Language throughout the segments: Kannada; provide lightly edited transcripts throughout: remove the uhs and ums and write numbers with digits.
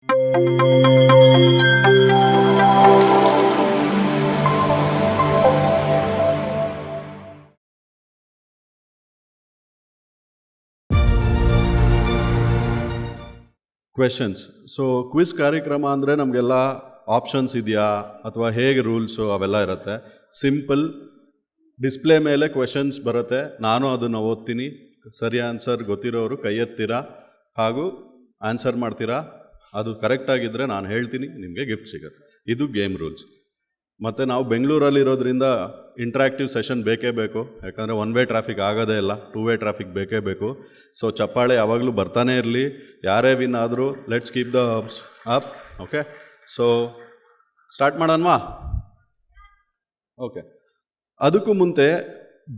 ಕ್ವೆಶನ್ಸ್. ಸೊ ಕ್ವಿಜ್ ಕಾರ್ಯಕ್ರಮ ಅಂದರೆ ನಮಗೆಲ್ಲ ಆಪ್ಷನ್ಸ್ ಇದೆಯಾ ಅಥವಾ ಹೇಗೆ ರೂಲ್ಸು ಅವೆಲ್ಲ ಇರುತ್ತೆ. ಸಿಂಪಲ್, ಡಿಸ್ಪ್ಲೇ ಮೇಲೆ ಕ್ವೆಶನ್ಸ್ ಬರುತ್ತೆ, ನಾನು ಅದನ್ನು ಓದ್ತೀನಿ, ಸರಿ ಆನ್ಸರ್ ಗೊತ್ತಿರೋರು ಕೈ ಎತ್ತೀರಾ ಹಾಗೂ ಆನ್ಸರ್ ಮಾಡ್ತೀರಾ. ಅದು ಕರೆಕ್ಟಾಗಿದ್ದರೆ ನಾನು ಹೇಳ್ತೀನಿ, ನಿಮಗೆ ಗಿಫ್ಟ್ ಸಿಗುತ್ತೆ. ಇದು ಗೇಮ್ ರೂಲ್ಸ್. ಮತ್ತು ನಾವು ಬೆಂಗಳೂರಲ್ಲಿರೋದ್ರಿಂದ ಇಂಟ್ರಾಕ್ಟಿವ್ ಸೆಷನ್ ಬೇಕೇ ಬೇಕು, ಯಾಕಂದರೆ ಒನ್ ವೇ ಟ್ರಾಫಿಕ್ ಆಗೋದೇ ಇಲ್ಲ, ಟೂ ವೇ ಟ್ರಾಫಿಕ್ ಬೇಕೇ ಬೇಕು. ಸೊ ಚಪ್ಪಾಳೆ ಯಾವಾಗಲೂ ಬರ್ತಾನೆ ಇರಲಿ, ಯಾರೇ ವಿನ್ ಆದರೂ let's keep the hopes up. Okay, so start ಮಾಡೋಣವಾ? ಓಕೆ, ಅದಕ್ಕೂ ಮುಂದೆ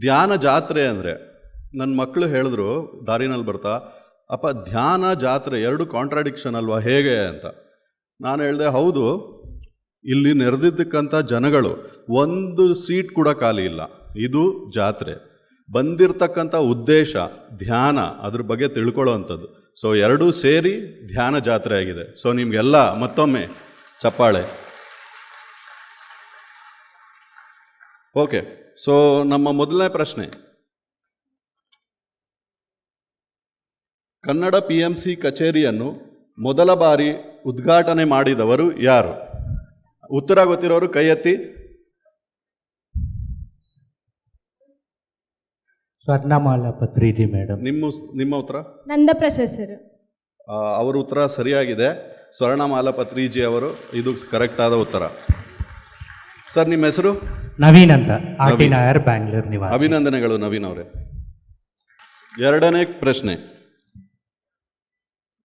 ಧ್ಯಾನ ಜಾತ್ರೆ ಅಂದರೆ ನನ್ನ ಮಕ್ಕಳು ಹೇಳಿದ್ರು ದಾರಿನಲ್ಲಿ ಬರ್ತಾ, ಅಪ್ಪ ಧ್ಯಾನ ಜಾತ್ರೆ ಎರಡು ಕಾಂಟ್ರಾಡಿಕ್ಷನ್ ಅಲ್ವಾ, ಹೇಗೆ ಅಂತ. ನಾನು ಹೇಳಿದೆ ಹೌದು, ಇಲ್ಲಿ ನೆರೆದಿದ್ದಕ್ಕಂಥ ಜನಗಳು ಒಂದು ಸೀಟ್ ಕೂಡ ಖಾಲಿ ಇಲ್ಲ, ಇದು ಜಾತ್ರೆ. ಬಂದಿರತಕ್ಕಂಥ ಉದ್ದೇಶ ಧ್ಯಾನ, ಅದ್ರ ಬಗ್ಗೆ ತಿಳ್ಕೊಳ್ಳೋ ಅಂಥದ್ದು. ಸೊ ಎರಡೂ ಸೇರಿ ಧ್ಯಾನ ಜಾತ್ರೆ ಆಗಿದೆ. ಸೊ ನಿಮಗೆಲ್ಲ ಮತ್ತೊಮ್ಮೆ ಚಪ್ಪಾಳೆ. ಓಕೆ, ಸೊ ನಮ್ಮ ಮೊದಲನೇ ಪ್ರಶ್ನೆ, ಕನ್ನಡ PMC ಕಚೇರಿಯನ್ನು ಮೊದಲ ಬಾರಿ ಉದ್ಘಾಟನೆ ಮಾಡಿದವರು ಯಾರು? ಉತ್ತರ ಗೊತ್ತಿರೋರು ಕೈ ಎತ್ತಿ. ಸ್ವರ್ಣಮಾಲಾ ಪತ್ರಿಜಿ ಮೇಡಮ್. ನಿಮ್ಮ ಉತ್ತರ? ನಂದಪ್ರಸಾದ್ ಸರ್. ಅವರ ಉತ್ತರ ಸರಿಯಾಗಿದೆ, ಸ್ವರ್ಣಮಾಲಾ ಪತ್ರಿಜಿ ಅವರು, ಇದು ಕರೆಕ್ಟ್ ಆದ ಉತ್ತರ. ಸರ್ ನಿಮ್ಮ ಹೆಸರು? ನವೀನ್ ಅಂತ, RT-ನಗರ್, ಬ್ಯಾಂಗ್ಳೂರ್ ನಿವಾಸಿ. ಅಭಿನಂದನೆಗಳು ನವೀನ್ ಅವರೇ. ಎರಡನೇ ಪ್ರಶ್ನೆ,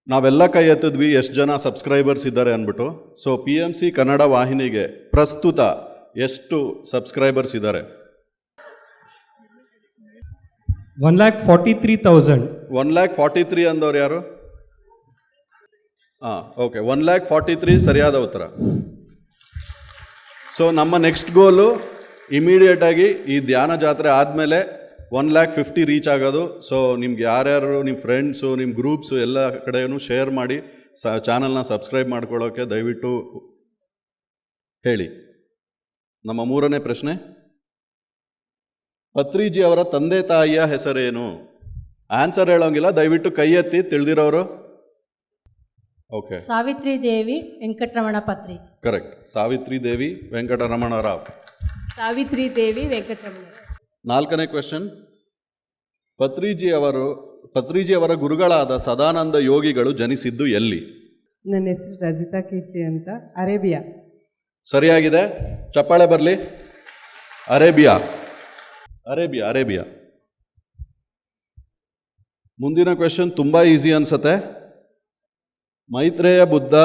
ನಾವೆಲ್ಲ ಕೈ ಎತ್ತಿದ್ವಿ ಎಷ್ಟು ಜನ ಸಬ್ಸ್ಕ್ರೈಬರ್ಸ್ ಇದ್ದಾರೆ ಅಂದ್ಬಿಟ್ಟು. ಸೊ PMC ಕನ್ನಡ ವಾಹಿನಿಗೆ ಪ್ರಸ್ತುತ ಎಷ್ಟು ಸಬ್ಸ್ಕ್ರೈಬರ್ಸ್ ಇದ್ದಾರೆ? 1,43,000. 1,43,000 ಅಂದವ್ರು ಯಾರು? ಓಕೆ, 1,43,000 ಸರಿಯಾದ ಉತ್ತರ. ಸೊ ನಮ್ಮ ನೆಕ್ಸ್ಟ್ ಗೋಲು ಇಮಿಡಿಯೇಟಾಗಿ ಈ ಧ್ಯಾನ ಜಾತ್ರೆ ಆದಮೇಲೆ 1,50,000 ರೀಚ್ ಆಗೋದು. ಸೊ ನಿಮ್ಗೆ ಯಾರ್ಯಾರು ನಿಮ್ಮ ಫ್ರೆಂಡ್ಸು, ನಿಮ್ಮ ಗ್ರೂಪ್ಸು ಎಲ್ಲ ಕಡೆಯೂ ಶೇರ್ ಮಾಡಿ, ಚಾನಲ್ನ ಸಬ್ಸ್ಕ್ರೈಬ್ ಮಾಡ್ಕೊಳ್ಳೋಕ್ಕೆ ದಯವಿಟ್ಟು ಹೇಳಿ. ನಮ್ಮ ಮೂರನೇ ಪ್ರಶ್ನೆ, ಪತ್ರಿಜಿ ಅವರ ತಂದೆ ತಾಯಿಯ ಹೆಸರೇನು? ಆನ್ಸರ್ ಹೇಳೋಂಗಿಲ್ಲ, ದಯವಿಟ್ಟು ಕೈ ಎತ್ತಿ ತಿಳಿದಿರೋರು. ಓಕೆ, ಸಾವಿತ್ರಿ ದೇವಿ ವೆಂಕಟರಮಣ ಪತ್ರಿ. ಕರೆಕ್ಟ್, ಸಾವಿತ್ರಿ ದೇವಿ ವೆಂಕಟರಮಣ ರಾವ್. ಸಾವಿತ್ರಿ ದೇವಿ ವೆಂಕಟರಮಣ. ನಾಲ್ಕನೇ ಕ್ವೆಶನ್, ಪತ್ರಿಜಿ ಅವರ ಗುರುಗಳಾದ ಸದಾನಂದ ಯೋಗಿಗಳು ಜನಿಸಿದ್ದು ಎಲ್ಲಿ? ನನ್ನ ಹೆಸರು ರಜಿತಾ ಕೀರ್ತಿ ಅಂತ, ಅರೇಬಿಯಾ. ಸರಿಯಾಗಿದೆ, ಚಪ್ಪಾಳೆ ಬರಲಿ. Arabia, Arabia, Arabia. ಮುಂದಿನ ಕ್ವೆಶನ್ ತುಂಬ ಈಸಿ ಅನ್ಸತ್ತೆ. ಮೈತ್ರೇಯ ಬುದ್ಧ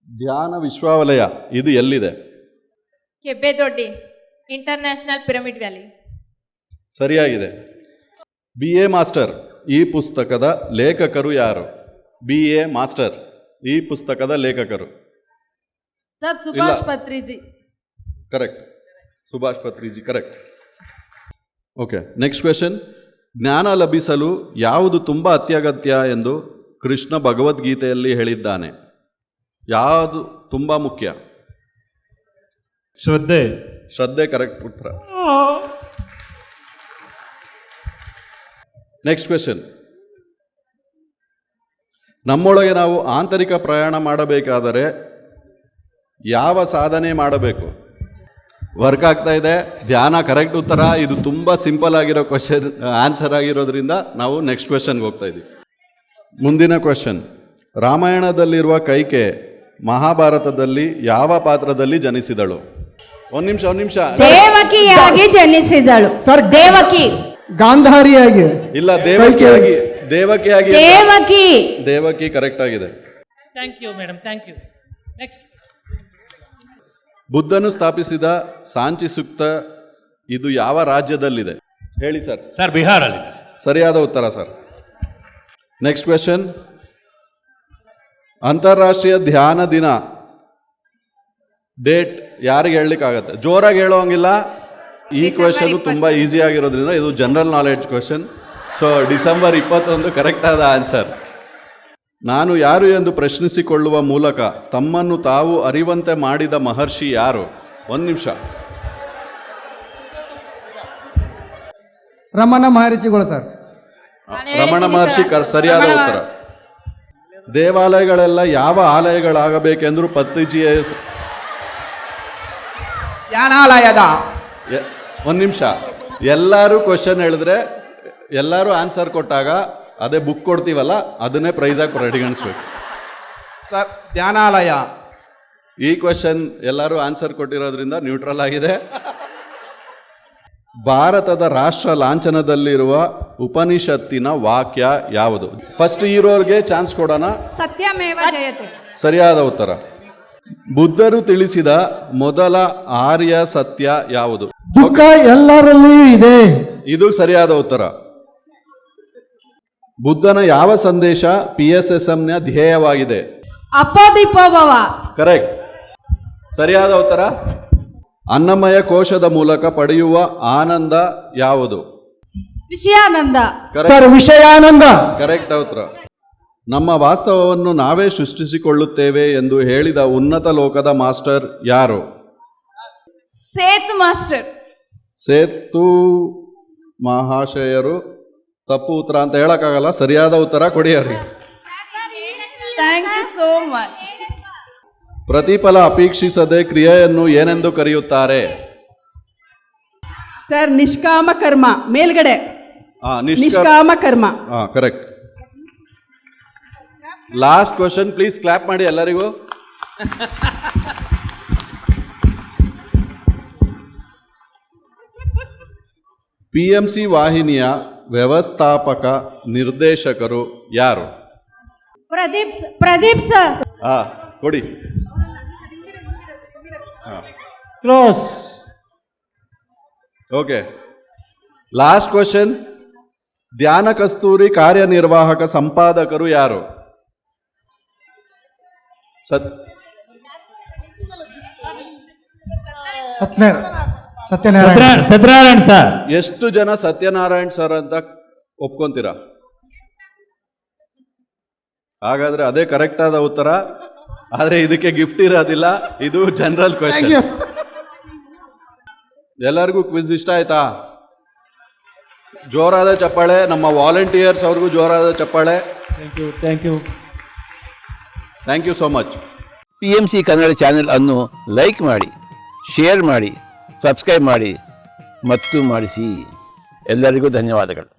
ಧ್ಯಾನ ವಿಶ್ವವಲಯ ಇದು ಎಲ್ಲಿದೆ? ಕೆಬ್ಬೆದೊಡ್ಡಿ, ಇಂಟರ್ನ್ಯಾಷನಲ್ ಪಿರಮಿಡ್ ವ್ಯಾಲಿ. ಸರಿಯಾಗಿದೆ. BA ಮಾಸ್ಟರ್ ಈ ಪುಸ್ತಕದ ಲೇಖಕರು ಯಾರು? BA ಮಾಸ್ಟರ್ ಈ ಪುಸ್ತಕದ ಲೇಖಕರು? Sir Subhash Patriji. Correct, Subhash Patriji, correct. Okay, next question, ಜ್ಞಾನ ಲಭಿಸಲು ಯಾವುದು ತುಂಬ ಅತ್ಯಗತ್ಯ ಎಂದು ಕೃಷ್ಣ ಭಗವದ್ಗೀತೆಯಲ್ಲಿ ಹೇಳಿದ್ದಾನೆ? ಯಾವುದು ತುಂಬ ಮುಖ್ಯ? ಶ್ರದ್ಧೆ. ಶ್ರದ್ಧೆ ಕರೆಕ್ಟ್ ಉತ್ತರ. ನೆಕ್ಸ್ಟ್ ಕ್ವೆಶನ್, ನಮ್ಮೊಳಗೆ ನಾವು ಆಂತರಿಕ ಪ್ರಯಾಣ ಮಾಡಬೇಕಾದರೆ ಯಾವ ಸಾಧನೆ ಮಾಡಬೇಕು? ವರ್ಕ್ ಆಗ್ತಾ ಇದೆ, ಧ್ಯಾನ ಕರೆಕ್ಟ್ ಉತ್ತರ. ಇದು ತುಂಬ ಸಿಂಪಲ್ ಆಗಿರೋ ಕ್ವೆಶನ್ ಆನ್ಸರ್ ಆಗಿರೋದ್ರಿಂದ ನಾವು ನೆಕ್ಸ್ಟ್ ಕ್ವೆಶನ್ಗೆ ಹೋಗ್ತಾ ಇದ್ದೀವಿ. ಮುಂದಿನ ಕ್ವೆಶನ್, ರಾಮಾಯಣದಲ್ಲಿರುವ ಕೈಕೆ ಮಹಾಭಾರತದಲ್ಲಿ ಯಾವ ಪಾತ್ರದಲ್ಲಿ ಜನಿಸಿದಳು? ಒಂದು ನಿಮಿಷ. ದೇವಕಿಯಾಗಿ ಜನಿಸಿದಳು. ಸರ್, ದೇವಕಿ. ಗಾಂಧಾರಿಯಾಗಿ. ಇಲ್ಲ, ದೇವಕಿಯಾಗಿ. ದೇವಕಿ ಕರೆಕ್ಟ್ ಆಗಿದೆ. Thank you madam, thank you. Next, ಬುದ್ಧನು ಸ್ಥಾಪಿಸಿದ ಸಾಂಚಿ ಸೂಕ್ತ ಇದು ಯಾವ ರಾಜ್ಯದಲ್ಲಿದೆ? ಹೇಳಿ ಸರ್. ಸರ್, ಬಿಹಾರಲ್ಲಿ. ಸರಿಯಾದ ಉತ್ತರ ಸರ್. ನೆಕ್ಸ್ಟ್ ಕ್ವೆಶನ್, ಅಂತಾರಾಷ್ಟ್ರೀಯ ಧ್ಯಾನ ದಿನ ಡೇಟ್ ಯಾರಿಗೆ ಹೇಳಲಿಕ್ಕಾಗತ್ತೆ? ಜೋರಾಗಿ ಹೇಳೋಂಗಿಲ್ಲ. ಈ ಕ್ವೆಶನ್ ತುಂಬ ಈಸಿ ಆಗಿರೋದ್ರಿಂದ ಇದು general knowledge question. So December 21 correct ಆದ ಆನ್ಸರ್. ನಾನು ಯಾರು ಎಂದು ಪ್ರಶ್ನಿಸಿಕೊಳ್ಳುವ ಮೂಲಕ ತಮ್ಮನ್ನು ತಾವು ಅರಿವಂತೆ ಮಾಡಿದ ಮಹರ್ಷಿ ಯಾರು? 1 ನಿಮಿಷ. ರಮಣ ಮಹರ್ಷಿಗಳು ಸರ್. ರಮಣ ಮಹರ್ಷಿ ಸರಿಯಾದ ಉತ್ತರ. ದೇವಾಲಯಗಳೆಲ್ಲ ಯಾವ ಆಲಯಗಳಾಗಬೇಕೆಂದ್ರು ಪತ್ರಿಜಿಯ ಜ್ಞಾನಾಲಯದ. 1 ನಿಮಿಷ. ಎಲ್ಲರೂ ಕ್ವಶನ್ ಹೇಳಿದ್ರೆ, ಎಲ್ಲರೂ ಆನ್ಸರ್ ಕೊಟ್ಟಾಗ ಅದೇ ಬುಕ್ ಕೊಡ್ತೀವಲ್ಲ ಅದನ್ನೇ ಪ್ರೈಸಾಗಿ ಪರಿಗಣಿಸ್ಬೇಕು ಸರ್. ಧ್ಯಾನಾಲಯ. ಈ ಕ್ವಶನ್ ಎಲ್ಲರೂ ಆನ್ಸರ್ ಕೊಟ್ಟಿರೋದ್ರಿಂದ ನ್ಯೂಟ್ರಲ್ ಆಗಿದೆ. ಭಾರತದ ರಾಷ್ಟ್ರ ಲಾಂಛನದಲ್ಲಿರುವ ಉಪನಿಷತ್ತಿನ ವಾಕ್ಯ ಯಾವುದು? ಫಸ್ಟ್ ಇರೋರ್ಗೆ ಚಾನ್ಸ್ ಕೊಡೋಣ. ಸತ್ಯಮೇವ ಜಯತೆ. ಸರಿಯಾದ ಉತ್ತರ. ಬುದ್ಧರು ತಿಳಿಸಿದ ಮೊದಲ ಆರ್ಯ ಸತ್ಯ ಯಾವುದು? ದುಃಖ ಎಲ್ಲರಲ್ಲಿಯೂ ಇದೆ. ಇದು ಸರಿಯಾದ ಉತ್ತರ. ಬುದ್ಧನ ಯಾವ ಸಂದೇಶ PSSMನ ಧ್ಯೇಯವಾಗಿದೆ? ಅಪೋದಿಪೋಭವ. ಕರೆಕ್ಟ್. ಸರಿಯಾದ ಉತ್ತರ. ಅನ್ನಮಯ ಕೋಶದ ಮೂಲಕ ಪಡೆಯುವ ಆನಂದ ಯಾವುದು? ವಿಷಯಾನಂದ. ಸರ್ ವಿಷಯಾನಂದ. ಕರೆಕ್ಟ್ ಉತ್ತರ. ನಮ್ಮ ವಾಸ್ತವವನ್ನು ನಾವೇ ಸೃಷ್ಟಿಸಿಕೊಳ್ಳುತ್ತೇವೆ ಎಂದು ಹೇಳಿದ ಉನ್ನತ ಲೋಕದ ಮಾಸ್ಟರ್ ಯಾರು? ಸೇತು ಮಾಸ್ಟರ್. ಸೇತು ಮಹಾಶಯರು. ತಪ್ಪು ಉತ್ತರ ಅಂತ ಹೇಳಕ್ಕಾಗಲ್ಲ, ಸರಿಯಾದ ಉತ್ತರ ಕೊಡಿ ಅವ್ರಿಗೆ. Thank you so much. ಪ್ರತಿಫಲ ಅಪೇಕ್ಷಿಸದೆ ಕ್ರಿಯೆಯನ್ನು ಏನೆಂದು ಕರೆಯುತ್ತಾರೆ? ಸರ್ ನಿಷ್ಕಾಮ ಕರ್ಮ. ಮೇಲ್ಗಡೆ ನಿಷ್ಕಾಮ. ನಿಷ್ಕಾಮ ಕರ್ಮ. Correct. Last question please clap ಮಾಡಿ ಎಲ್ಲರಿಗೂ. PMC ವಾಹಿನಿಯ ವ್ಯವಸ್ಥಾಪಕ ನಿರ್ದೇಶಕರು ಯಾರು? ಪ್ರದೀಪ್ ಸರ್. ಕೊಡಿ. ಕ್ಲೋಸ್. ಓಕೆ. Last question. ಧ್ಯಾನ ಕಸ್ತೂರಿ ಕಾರ್ಯನಿರ್ವಾಹಕ ಸಂಪಾದಕರು ಯಾರು? ಸತ್ಯನಾರಾಯಣ ಸರ್. ಎಷ್ಟು ಜನ ಸತ್ಯನಾರಾಯಣ್ ಸರ್ ಅಂತ ಒಪ್ಕೊಂತೀರಾ? ಹಾಗಾದ್ರೆ ಅದೇ ಕರೆಕ್ಟ್ ಆದ ಉತ್ತರ. ಆದ್ರೆ ಇದಕ್ಕೆ ಗಿಫ್ಟ್ ಇರೋದಿಲ್ಲ, ಇದು ಜನರಲ್ ಕ್ವೆಶ್ಚನ್. ಎಲ್ಲರಿಗೂ ಕ್ವಿಜ್ ಇಷ್ಟ ಆಯ್ತಾ? ಜೋರಾದ ಚಪ್ಪಾಳೆ. ನಮ್ಮ ವಾಲಂಟಿಯರ್ಸ್ ಅವ್ರಿಗೂ ಜೋರಾದ ಚಪ್ಪಾಳೆ. Thank you so much. PMC Kannada channel ಅನ್ನು ಲೈಕ್ ಮಾಡಿ, ಶೇರ್ ಮಾಡಿ, ಸಬ್ಸ್ಕ್ರೈಬ್ ಮಾಡಿ ಮತ್ತು ಮಾಡಿಸಿ. ಎಲ್ಲರಿಗೂ ಧನ್ಯವಾದಗಳು.